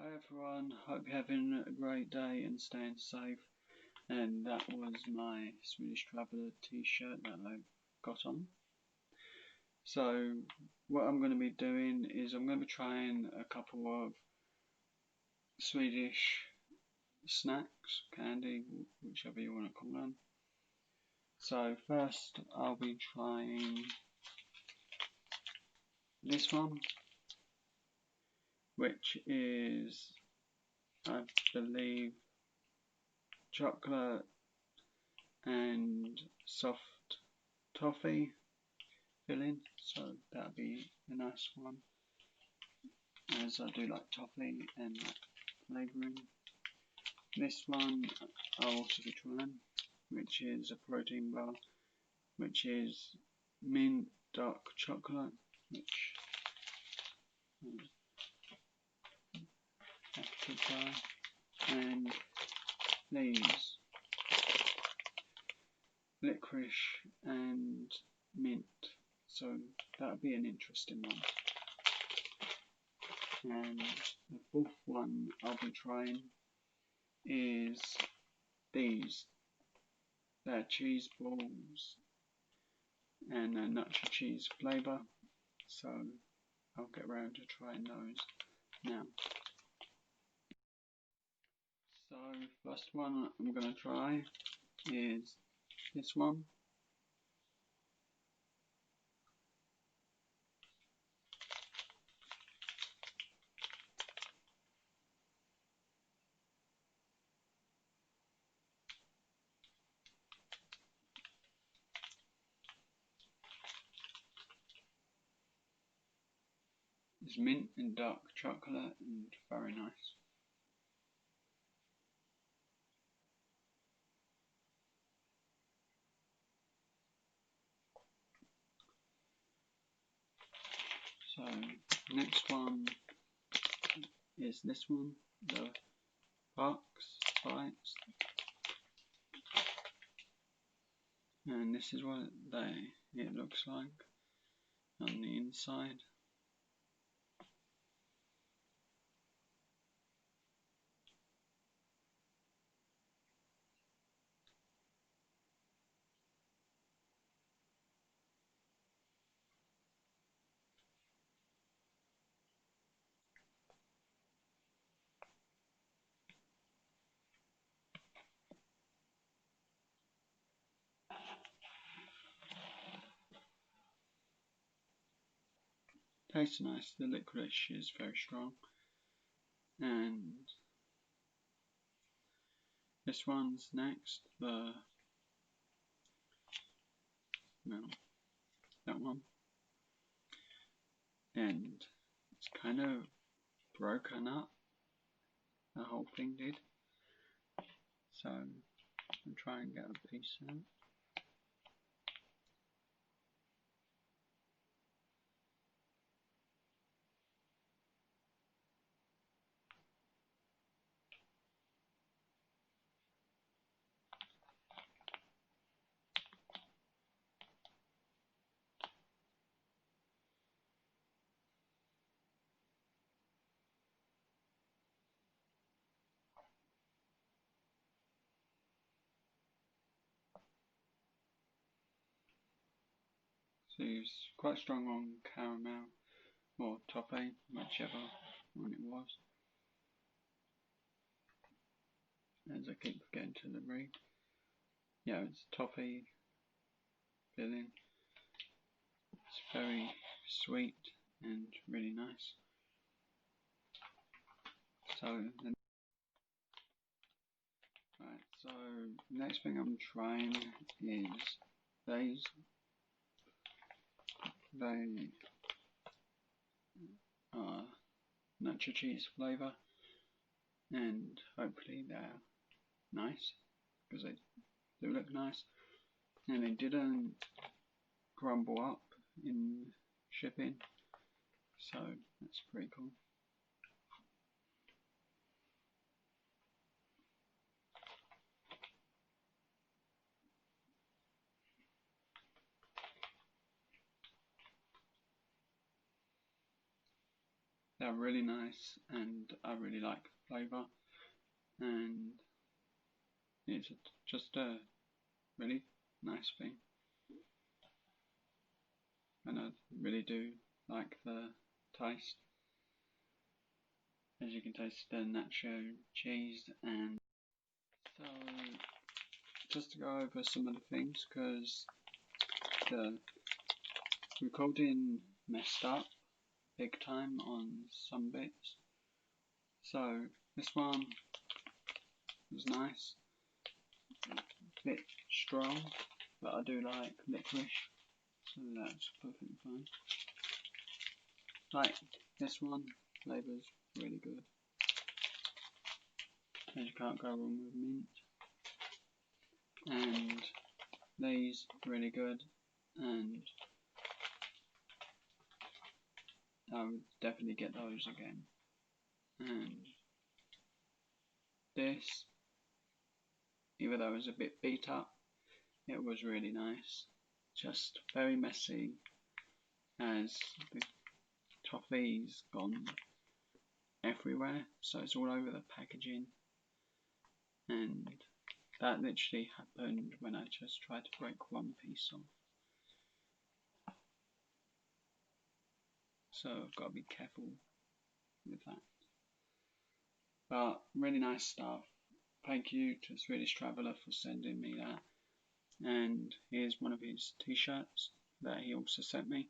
Hi everyone, hope you're having a great day and staying safe. And that was my Swedish Traveler t-shirt that I got on. So what I'm going to be doing is I'm going to be trying a couple of Swedish snacks, candy, whichever you want to call them. So first I'll be trying this one, which is, I believe, chocolate and soft toffee filling, so that'll be a nice one, as I do like toffee and that flavouring. This one I'll also be trying, which is a protein bar, which is mint dark chocolate, which I have to try, and these licorice and mint, so that'll be an interesting one. And the fourth one I'll be trying is these. They're cheese balls and a nacho cheese flavour, so I'll get around to trying those now. So first one I'm going to try is this one. It's mint and dark chocolate and very nice. So next one is this one, the Parks Bites, and this is what it looks like on the inside. Tastes nice, the licorice is very strong. And this one's next, that one. And it's kind of broken up, the whole thing did. So I'll try and get a piece out. So it's quite strong on caramel or toffee, whichever one it was. As I keep forgetting to read. Yeah, it's toffee filling. It's very sweet and really nice. So next thing I'm trying is these. They are nacho cheese flavour, and hopefully they're nice, because they do look nice, and they didn't crumble up in shipping, so that's pretty cool. they're really nice, and I really like the flavour, and it's just a really nice thing, and I really do like the taste. As you can taste the nacho cheese. And so just to go over some of the things, because the recording messed up big time on some bits, so this one was nice, a bit strong, but I do like licorice, so that's perfectly fine. Like this one, flavour's really good, and you can't go wrong with mint. And these really good, and I would definitely get those again. And this, even though it was a bit beat up, it was really nice. Just very messy, as the toffee's gone everywhere, so it's all over the packaging. And that literally happened when I just tried to break one piece off. So I've got to be careful with that. But really nice stuff. Thank you to TheSwedishTraveler for sending me that. And here's one of his t-shirts that he also sent me.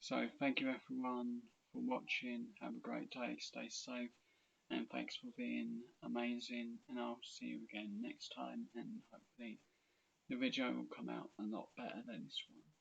So thank you everyone for watching. Have a great day, stay safe, and thanks for being amazing, and I'll see you again next time, and hopefully the video will come out a lot better than this one.